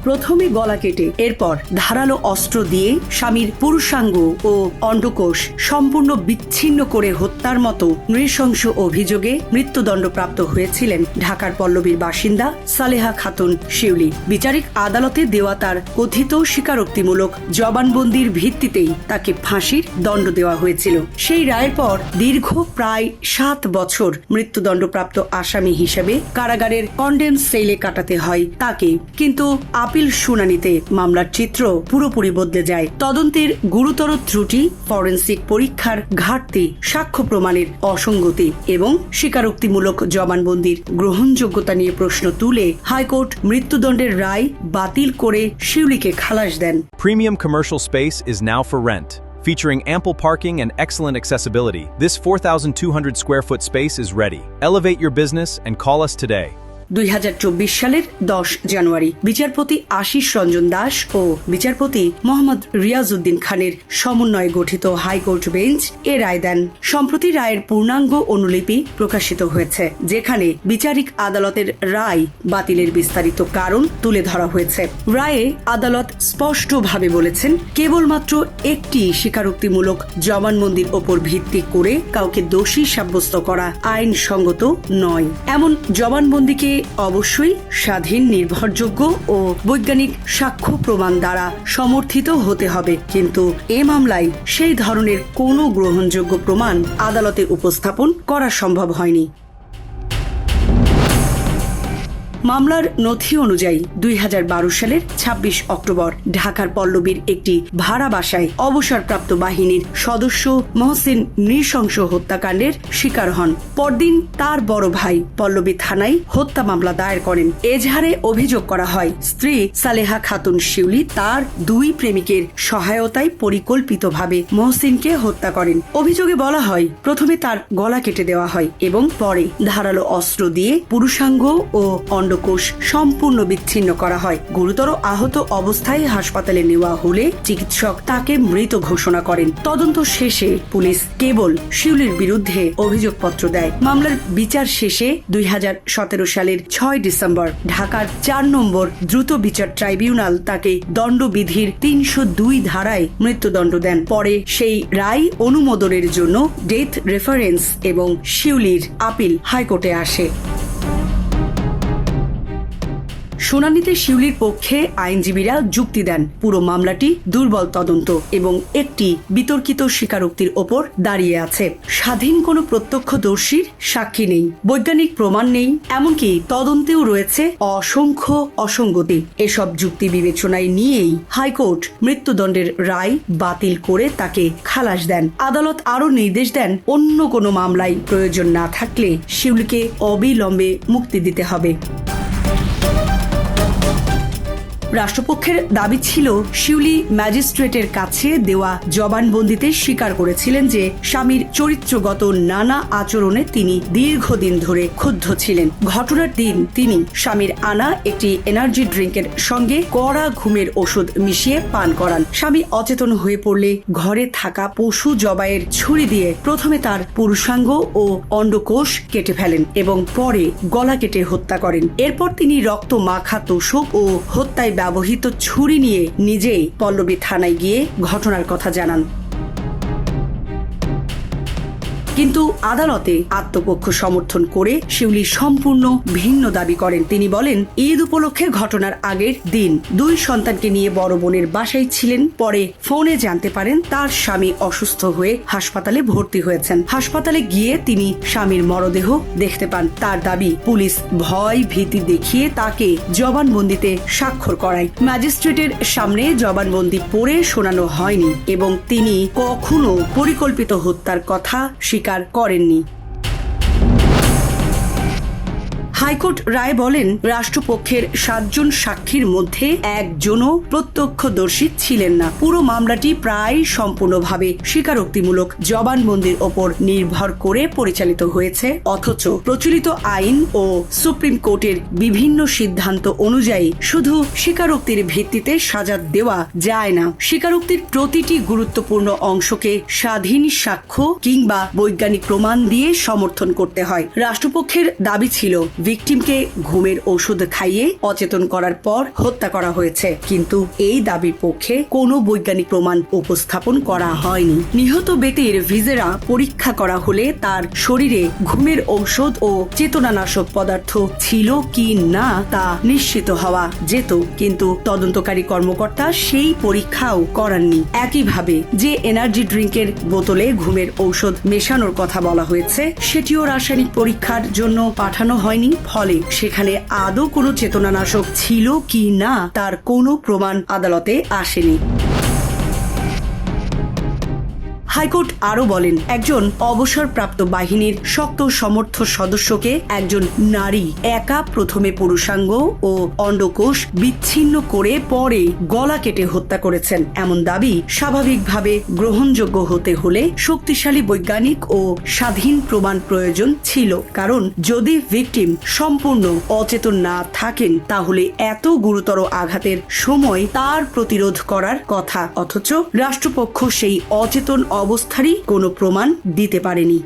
প্রথমে গলা কেটে এরপর ধারালো অস্ত্র দিয়ে স্বামীর পুরুষাঙ্গ ও অন্ডকোষ সম্পূর্ণ বিচ্ছিন্ন করে হত্যার মতো নৃশংস অভিযোগে মৃত্যুদণ্ডপ্রাপ্ত হয়েছিলেন ঢাকার পল্লবীর বাসিন্দা সালেহা খাতুন শিউলি। বিচারিক আদালতে দেওয়া তার কথিত স্বীকারোক্তিমূলক জবানবন্দির ভিত্তিতেই তাকে ফাঁসির দণ্ড দেওয়া হয়েছিল। সেই রায়ের পর দীর্ঘ প্রায় 7 বছর মৃত্যুদণ্ডপ্রাপ্ত আসামি হিসেবে কারাগারের কন্ডেম সেলে কাটাতে হয় তাকে। কিন্তু আপিল শুনানিতে মামলার চিত্র পুরোপুরি বদলে যায়। তদন্তের গুরুতর ত্রুটি, ফরেনসিক পরীক্ষার ঘাটতি, সাক্ষ্য প্রমাণের অসঙ্গতি এবং স্বীকারোক্তিমূলক জবানবন্দির গ্রহণযোগ্যতা নিয়ে প্রশ্ন তুলে হাইকোর্ট মৃত্যুদণ্ডের রায় বাতিল করে শিউলিকে খালাস দেন। Premium commercial space is now for rent. Featuring ample parking and excellent accessibility, this 4,200 square foot space is ready. Elevate your business and call us today. 2024 সালের 10 জানুয়ারি বিচারপতি আশিস রঞ্জন দাস ও বিচারপতি মোহাম্মদ রিয়াজউদ্দিন খানের সমন্বয়ে গঠিত হাইকোর্ট বেঞ্চ এ রায় দেন। সম্প্রতি রায়ের পূর্ণাঙ্গ অনুলিপি প্রকাশিত হয়েছে, যেখানে বিচারিক আদালতের রায় বাতিলের বিস্তারিত কারণ তুলে ধরা হয়েছে। রায়ে আদালত স্পষ্টভাবে বলেছেন, কেবলমাত্র একটি স্বীকারোক্তিমূলক জবানবন্দির ওপর ভিত্তি করে কাউকে দোষী সাব্যস্ত করা আইনসঙ্গত নয়। এমন জবানবন্দিকে অবশ্যই স্বাধীন, নির্ভরযোগ্য ও বৈজ্ঞানিক সাক্ষ্য প্রমাণ দ্বারা সমর্থিত হতে হবে। কিন্তু এ মামলায় সেই ধরনের কোনো গ্রহণযোগ্য প্রমাণ আদালতে উপস্থাপন করা সম্ভব হয়নি। মামলার নথি অনুযায়ী 2012 সালের 26 অক্টোবর ঢাকার পল্লবীর একটি ভাড়া বাসায় অবসরপ্রাপ্ত বাহিনীর সদস্য মহসিন নৃশংস হত্যাকাণ্ডের শিকার হন। পরদিন তার বড় ভাই পল্লবী থানায় হত্যা মামলা দায়ের করেন। এজাহারে অভিযোগ করা হয়, স্ত্রী সালেহা খাতুন শিউলি তার 2 প্রেমিকের সহায়তায় পরিকল্পিতভাবে মহসিনকে হত্যা করেন। অভিযোগে বলা হয়, প্রথমে তার গলা কেটে দেওয়া হয় এবং পরে ধারালো অস্ত্র দিয়ে পুরুষাঙ্গ ও অন্ডকোষ সম্পূর্ণ বিচ্ছিন্ন করা হয়। গুরুতর আহত অবস্থায় হাসপাতালে নেওয়া হলে চিকিৎসক তাকে মৃত ঘোষণা করেন। তদন্ত শেষে পুলিশ কেবল শিউলির বিরুদ্ধে অভিযোগপত্র দেয়। মামলার বিচার শেষে 2017 সালের 6 ডিসেম্বর ঢাকার 4 নম্বর দ্রুত বিচার ট্রাইব্যুনাল তাকে দণ্ডবিধির 302 ধারায় মৃত্যুদণ্ড দেন। পরে সেই রায় অনুমোদনের জন্য ডেথ রেফারেন্স এবং শিউলির আপিল হাইকোর্টে আসে। শুনানিতে শিউলির পক্ষে আইনজীবীরা যুক্তি দেন, পুরো মামলাটি দুর্বল তদন্ত এবং একটি বিতর্কিত স্বীকারোক্তির ওপর দাঁড়িয়ে আছে। স্বাধীন কোনো প্রত্যক্ষদর্শীর সাক্ষী নেই, বৈজ্ঞানিক প্রমাণ নেই, এমনকি তদন্তেও রয়েছে অসংখ্য অসঙ্গতি। এসব যুক্তি বিবেচনায় নিয়েই হাইকোর্ট মৃত্যুদণ্ডের রায় বাতিল করে তাকে খালাস দেন। আদালত আরও নির্দেশ দেন, অন্য কোনো মামলায় প্রয়োজন না থাকলে শিউলিকে অবিলম্বে মুক্তি দিতে হবে। রাষ্ট্রপক্ষের দাবি ছিল, শিউলি ম্যাজিস্ট্রেটের কাছে দেওয়া জবানবন্দিতে স্বীকার করেছিলেন যে স্বামীর চরিত্রগত নানা আচরণে তিনি দীর্ঘদিন ধরে ক্ষুব্ধ ছিলেন। ঘটনার দিন তিনি স্বামীর আনা একটি এনার্জি ড্রিঙ্কের সঙ্গে কড়া ঘুমের ওষুধ মিশিয়ে পান করান। স্বামী অচেতন হয়ে পড়লে ঘরে থাকা পশু জবাইয়ের ছুরি দিয়ে প্রথমে তার পুরুষাঙ্গ ও অন্ডকোষ কেটে ফেলেন এবং পরে গলা কেটে হত্যা করেন। এরপর তিনি রক্ত মাখা তোষক ও হত্যায় ব্যবহৃত ছুরি নিয়ে নিজেই পল্লবী থানায় গিয়ে ঘটনার কথা জানান। কিন্তু আদালতে আত্মপক্ষ সমর্থন করে শিউলি সম্পূর্ণ ভিন্ন দাবি করেন। তিনি বলেন, ঈদ উপলক্ষে ঘটনার আগের দিন 2 সন্তানকে নিয়ে বড় বোনের বাসায় ছিলেন। পরে ফোনে জানতে পারেন তার স্বামী অসুস্থ হয়ে হাসপাতালে ভর্তি হয়েছেন। হাসপাতালে গিয়ে তিনি স্বামীর মরদেহ দেখতে পান। তার দাবি, পুলিশ ভয় ভীতি দেখিয়ে তাকে জবানবন্দিতে স্বাক্ষর করায়। ম্যাজিস্ট্রেটের সামনে জবানবন্দি পড়ে শোনানো হয়নি এবং তিনি কখনো পরিকল্পিত হত্যার কথা স্বীকার করেননি। হাইকোর্ট রায় বলেন, রাষ্ট্রপক্ষের 7 জন সাক্ষীর মধ্যে একজনও প্রত্যক্ষদর্শী ছিলেন না। পুরো মামলাটি প্রায় সম্পূর্ণভাবে স্বীকারোক্তিমূলক জবানবন্দির ওপর নির্ভর করে পরিচালিত হয়েছে, অথচ প্রচলিত আইন ও সুপ্রিম কোর্টের বিভিন্ন সিদ্ধান্ত অনুযায়ী শুধু স্বীকারোক্তির ভিত্তিতে সাজা দেওয়া যায় না। স্বীকারোক্তির প্রতিটি গুরুত্বপূর্ণ অংশকে স্বাধীন সাক্ষ্য কিংবা বৈজ্ঞানিক প্রমাণ দিয়ে সমর্থন করতে হয়। রাষ্ট্রপক্ষের দাবি ছিল, ভিকটিমকে ঘুমের ওষুধ খাইয়ে অচেতন করার পর হত্যা করা হয়েছে, কিন্তু এই দাবির পক্ষে কোনো বৈজ্ঞানিক প্রমাণ উপস্থাপন করা হয়নি। নিহত ব্যক্তির ভিসেরা পরীক্ষা করা হলে তার শরীরে ঘুমের ঔষধ ও চেতনানাশক পদার্থ ছিল কি না তা নিশ্চিত হওয়া যেত, কিন্তু তদন্তকারী কর্মকর্তা সেই পরীক্ষাও করাননি। একইভাবে যে এনার্জি ড্রিঙ্কের বোতলে ঘুমের ঔষধ মেশানোর কথা বলা হয়েছে সেটিও রাসায়নিক পরীক্ষার জন্য পাঠানো হয়নি, ফলে সেখানে আদৌ কোনো চেতনানাশক ছিল কি না তার কোনো প্রমাণ আদালতে আসেনি। হাইকোর্ট আরও বলেন, একজন অবসরপ্রাপ্ত বাহিনীর শক্ত সমর্থ সদস্যকে একজন নারী একা প্রথমে পুরুষাঙ্গ ও অন্ডকোষ বিচ্ছিন্ন করে পরে গলা কেটে হত্যা করেছেন এমন দাবি স্বাভাবিকভাবে গ্রহণযোগ্য হতে হলে শক্তিশালী বৈজ্ঞানিক ও স্বাধীন প্রমাণ প্রয়োজন ছিল, কারণ যদি ভিকটিম সম্পূর্ণ অচেতন না থাকেন তাহলে এত গুরুতর আঘাতের সময় তার প্রতিরোধ করার কথা, অথচ রাষ্ট্রপক্ষ সেই অচেতন অবস্থারই কোনো প্রমাণ দিতে পারেনি।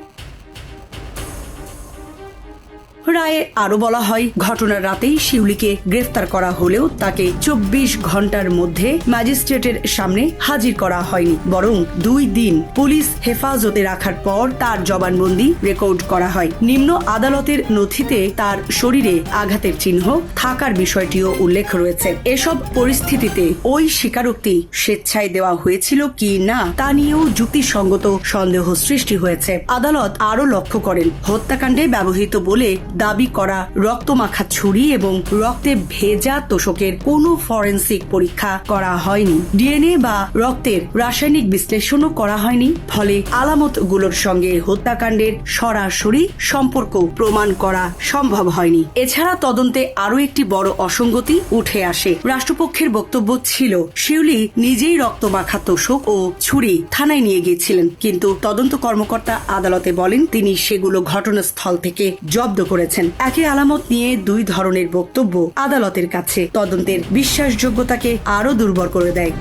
রায়ে আরো বলা হয়, ঘটনার রাতেই শিউলিকে গ্রেফতার করা হলেও তাকে 24 ঘন্টার মধ্যে ম্যাজিস্ট্রেটের সামনে হাজির করা হয়নি, বরং 2 দিন পুলিশ হেফাজতে রাখার পর তার জবানবন্দি রেকর্ড করা হয়। নিম্ন আদালতের নথিতে তার শরীরে আঘাতের চিহ্ন থাকার বিষয়টিও উল্লেখ রয়েছে। এসব পরিস্থিতিতে ওই স্বীকারোক্তি স্বেচ্ছায় দেওয়া হয়েছিল কি না তা নিয়েও যুক্তিসঙ্গত সন্দেহ সৃষ্টি হয়েছে। আদালত আরো লক্ষ্য করেন, হত্যাকাণ্ডে ব্যবহৃত বলে দাবি করা রক্তমাখা ছুরি এবং রক্তে ভেজা তোশকের কোনো ফরেনসিক পরীক্ষা করা হয়নি, ডিএনএ বা রক্তের রাসায়নিক বিশ্লেষণও করা হয়নি, ফলে আলামতগুলোর সঙ্গে হত্যাকাণ্ডের সরাসরি সম্পর্ক প্রমাণ করা সম্ভব হয়নি। এছাড়া তদন্তে আরও একটি বড় অসঙ্গতি উঠে আসে। রাষ্ট্রপক্ষের বক্তব্য ছিল শিউলি নিজেই রক্তমাখা তোশক ও ছুরি থানায় নিয়ে গিয়েছিলেন, কিন্তু তদন্ত কর্মকর্তা আদালতে বলেন তিনি সেগুলো ঘটনাস্থল থেকে জব্দ করেছেন। একই আলামত নিয়ে 2 ধরনের বক্তব্য আদালতের কাছে তদন্তের বিশ্বাসযোগ্যতাকে আরো দুর্বল করে দেয়।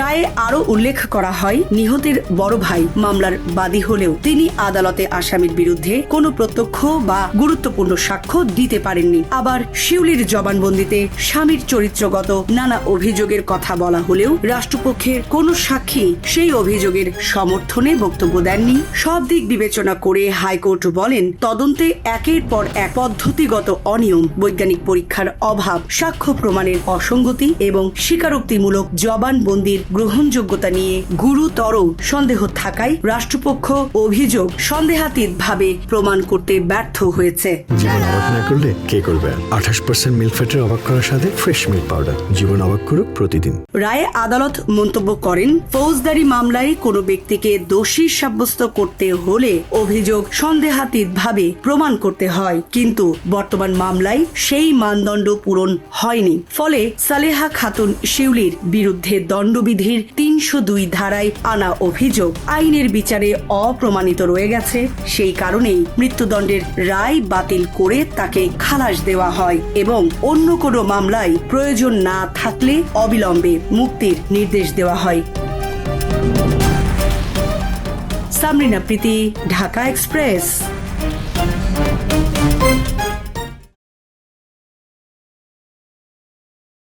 রায়ে আরো উল্লেখ করা হয়, নিহতের বড় ভাই মামলার বাদী হলেও তিনি আদালতে আসামির বিরুদ্ধে কোনো প্রত্যক্ষ বা গুরুত্বপূর্ণ সাক্ষ্য দিতে পারেননি। আবার শিউলির জবানবন্দিতে স্বামীর চরিত্রগত নানা অভিযোগের কথা বলা হলেও রাষ্ট্রপক্ষের কোনো সাক্ষী সেই অভিযোগের সমর্থনে বক্তব্য দেননি। সব দিক বিবেচনা করে হাইকোর্ট বলেন, তদন্তে একের পর এক পদ্ধতিগত অনিয়ম, বৈজ্ঞানিক পরীক্ষার অভাব, সাক্ষ্য প্রমাণের অসঙ্গতি এবং স্বীকারোক্তিমূলক জবানবন্দির গ্রহণযোগ্যতা নিয়ে গুরুতর সন্দেহ থাকায় রাষ্ট্রপক্ষ অভিযোগ সন্দেহাতীতভাবে প্রমাণ করতে ব্যর্থ হয়েছে। জীবন অবাক না করলে কে করবে? 28% মিল্ক ফ্যাটের অবাক করার সাথে ফ্রেশ মিল্ক পাউডার, জীবন অবাক করুক প্রতিদিন। রায়ে আদালত মন্তব্য করেন, ফৌজদারি মামলায় কোনো ব্যক্তিকে দোষী সাব্যস্ত করতে হলে অভিযোগ সন্দেহাতীতভাবে প্রমাণ করতে হয়, কিন্তু বর্তমান মামলায় সেই মানদণ্ড পূরণ হয়নি। ফলে সালেহা খাতুন শিউলির বিরুদ্ধে দণ্ডবিধির 302 ধারায় আনা অভিযোগ আইনের বিচারে অপ্রমাণিত রয়ে গেছে। সেই কারণেই মৃত্যুদণ্ডের রায় বাতিল করে তাকে খালাস দেওয়া হয় এবং অন্য কোনো মামলায় প্রয়োজন না থাকলে অবিলম্বে মুক্তির নির্দেশ দেওয়া হয়। সামরিনা প্রীতি, ঢাকা এক্সপ্রেস।